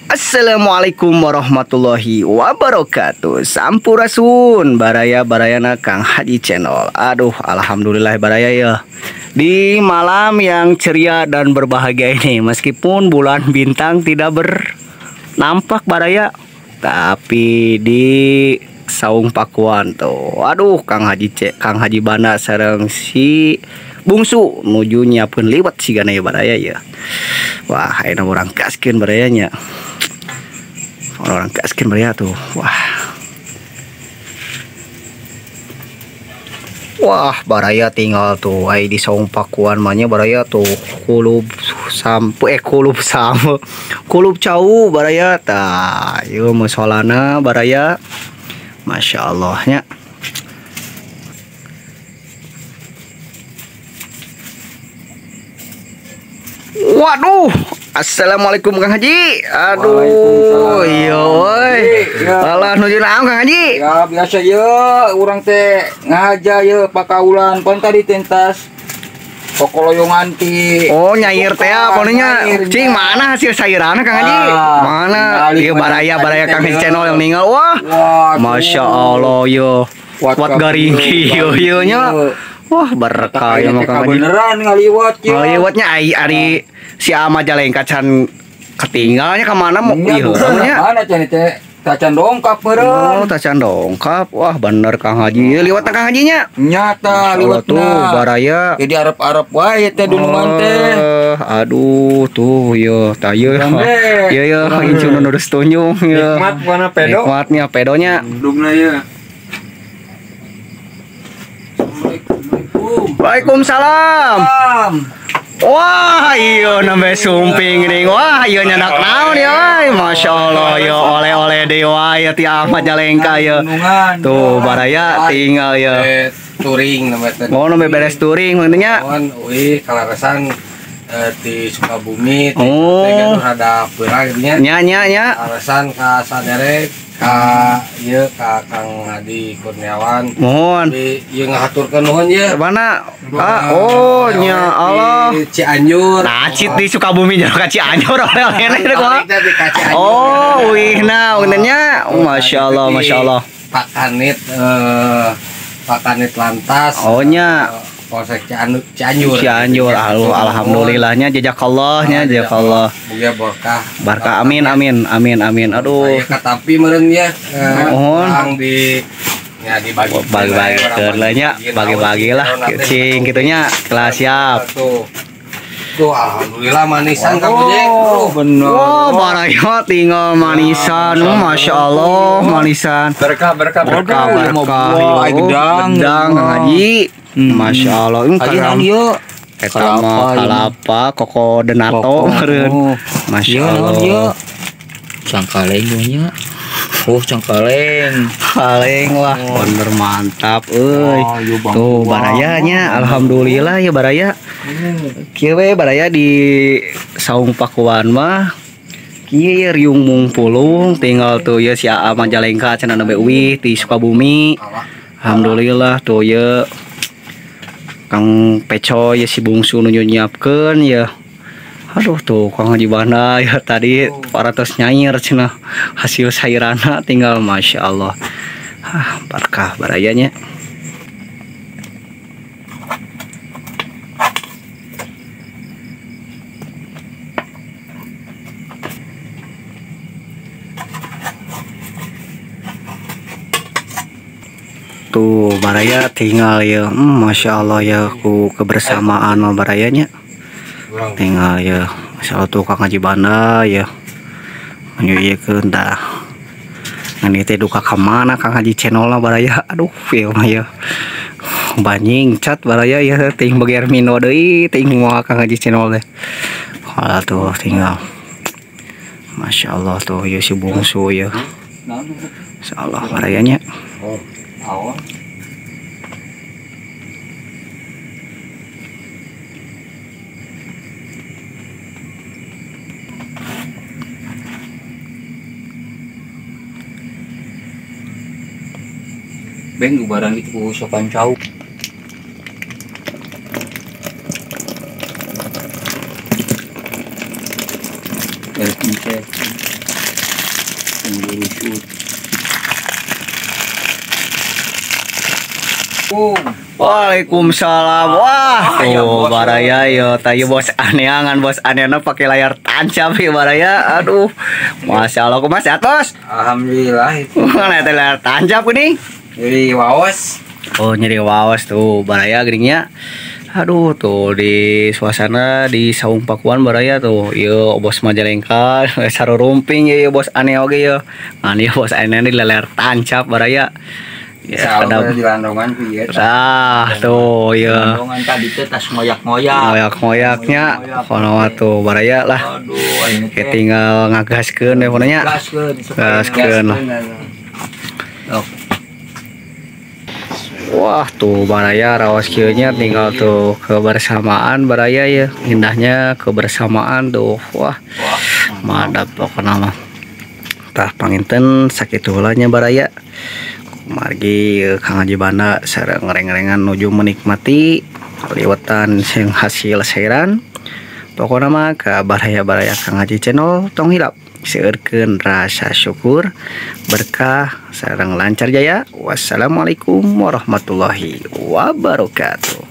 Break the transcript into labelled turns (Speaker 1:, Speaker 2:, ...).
Speaker 1: Assalamualaikum warahmatullahi wabarakatuh. Sampurasun baraya-barayana Kang Haji Channel. Aduh, alhamdulillah baraya ya. Di malam yang ceria dan berbahagia ini, meskipun bulan bintang tidak bernampak baraya, tapi di Saung Pakuan tuh. Aduh, Kang Haji Bana sareng si bungsu nuju nyiapkeun liwat sigana ya baraya ya. Wah, enak orang kaskin barayanya. Orang kaskin baraya tuh. Wah, baraya tinggal tuh ai di Saung Pakuan mahnya baraya tuh kulub cau baraya tah. Ieu musolana baraya. Masya Allahnya. Waduh, assalamualaikum Kang Haji. Aduh, iya woi. Alah nuju naon Kang Haji?
Speaker 2: Ya biasa ya, urang teh ngaja ya pakaulan pon tadi tentas kokoloyongan ti.
Speaker 1: Oh, nyair teh pokoknya. Cing mana hasil sayuranna Kang Haji? Mana? Ieu baraya Kang Haji Channel yang ninggal. Wah. Masya Allah yo. Wat garingki yo nya. Wah, berkah ya Kang Haji.
Speaker 2: Beneran ngaliwat ya.
Speaker 1: Ngaliwatnya ari si Ama Jalengka can ketinggalnya kemana mau ieu nya?
Speaker 2: Mana can teh tacan dongkap meureun.
Speaker 1: Oh, tacan dongkap. Wah, bener Kang Haji. Liwat Kang Hajinya.
Speaker 2: Nyata liwatna.
Speaker 1: Tuh baraya.
Speaker 2: Jadi arep-arep wae teh dulungan teh.
Speaker 1: Aduh, tuh yo tayu. Yo incun nurus tunjung yo.
Speaker 2: Nikmat warna pedo.
Speaker 1: Nikmatnya pedonya.
Speaker 2: Dugna ya.
Speaker 1: Waalaikumsalam. Wah, iya nambah sumping nih. Wah, iya nyanak naon ya. Masya Allah ya oleh-oleh dewa ya ti Ahmad Jalengka ya. Tuh baraya tinggal ya.
Speaker 2: Touring namanya.
Speaker 1: Mau nambah beres touring maksudnya.
Speaker 2: Wih, kalarasan di Sukabumi.
Speaker 1: Oh.
Speaker 2: Ada perang gitu nya.
Speaker 1: Nya.
Speaker 2: Alasan ka saderek ka Kang Hadi Kurniawan.
Speaker 1: Mohon.
Speaker 2: Ieu ngahaturkeun nuhun ye.
Speaker 1: Mana? Oh, nya Allah.
Speaker 2: Di Cianjur.
Speaker 1: Nacit di Sukabumi jeung ka Cianjur oleh-oleh teh kok. Oh, wihna untennya. Masya Allah.
Speaker 2: Pak Kanit lantas.
Speaker 1: Oh nya.
Speaker 2: Polsek Cianjur.
Speaker 1: Alhamdulillahnya jazakallah.
Speaker 2: Mugia
Speaker 1: Barkah amin. Aduh.
Speaker 2: Aya katampi meureun ya.
Speaker 1: Mohon
Speaker 2: dibagi-bagi
Speaker 1: keurang nya, bagi-bagi lah cing kitunya kelas siap.
Speaker 2: Tuh alhamdulillah manisan kamu je.
Speaker 1: Bener. Wah, baraya tinggal manisan. Masya Allah, manisan.
Speaker 2: Berkah.
Speaker 1: Gedang Kang Haji. Masya Allah. Eta mah kalapa, koko denato meureun. Masya Allah.
Speaker 3: Cangkaleng nya. Oh, cangkaleng.
Speaker 1: Kaleng wah, bener mantap euy. Tuh barayanya alhamdulillah ya baraya. Kieu we baraya di Saung Pakuan mah. Kieu riung mungpulung tinggal tuh ya si Ama Jalengka cenah nembe uih di Sukabumi. Alhamdulillah tuh ya Kang Peco ya si bungsu nu nyiapkeun ya. Aduh tuh Kang Haji Bana ya tadi paratos nyair cenah hasil sayurana tinggal Masya Allah. Berkah barayanya. Tuh baraya tinggal ya. Masya Allah ya ku kebersamaan barayanya. Tinggal ya. Masya Allah tuh Kang Haji Bana ya. Nyuyikeun tah. Ngan teh duka ka mana Kang Haji Channel baraya. Aduh, feel mah ya. Banjing cat baraya ya ting bagian mino deui ting moal Kang Haji Channel teh. Halah tuh tinggal. Masya Allah tuh ya si bungsu ya. Masya Allah barayanya.
Speaker 3: Ben barang itu sopan cau. Pencet.
Speaker 1: Waalaikumsalam. Wah, tuh baraya yo tadi bos aneangan bos anehna pakai layar tancap ya baraya. Aduh, masya Allah, Mas atos.
Speaker 2: Alhamdulillah itu.
Speaker 1: Mana teh layar tancap ini?
Speaker 2: Jadi wawas.
Speaker 1: Oh nyeri wawas tuh baraya geringnya. Aduh tuh di suasana di Saung Pakuan baraya tuh. Yo bos Majalengka, sarurumping ya bos aneh oge yo. Ngan ya bos aneh di layar tancap baraya.
Speaker 2: Ya, ada di landongan piye.
Speaker 1: Tuh ya.
Speaker 3: Landongan tadi teh tas ngoyak-ngoyak.
Speaker 1: Ngoyak-ngoyaknya kono tuh baraya lah.
Speaker 3: Aduh, ini
Speaker 1: Kayak tinggal ngagaskeun deh pokoknya. Gaskeun lah. Wah tuh baraya rawas kieunya tinggal tuh kebersamaan baraya ya. Indahnya kebersamaan tuh. Wah. Mantap pokoknya mah. Tah panginten sakit ulahnya baraya. Margi Kang Haji Banda sareng ngereng-ngerengan nuju menikmati liwetan sing hasil sairan. Pokokna mah ka baraya-baraya Kang Haji channel tong hilap seueurkeun rasa syukur berkah sareng lancar jaya. Wassalamualaikum warahmatullahi wabarakatuh.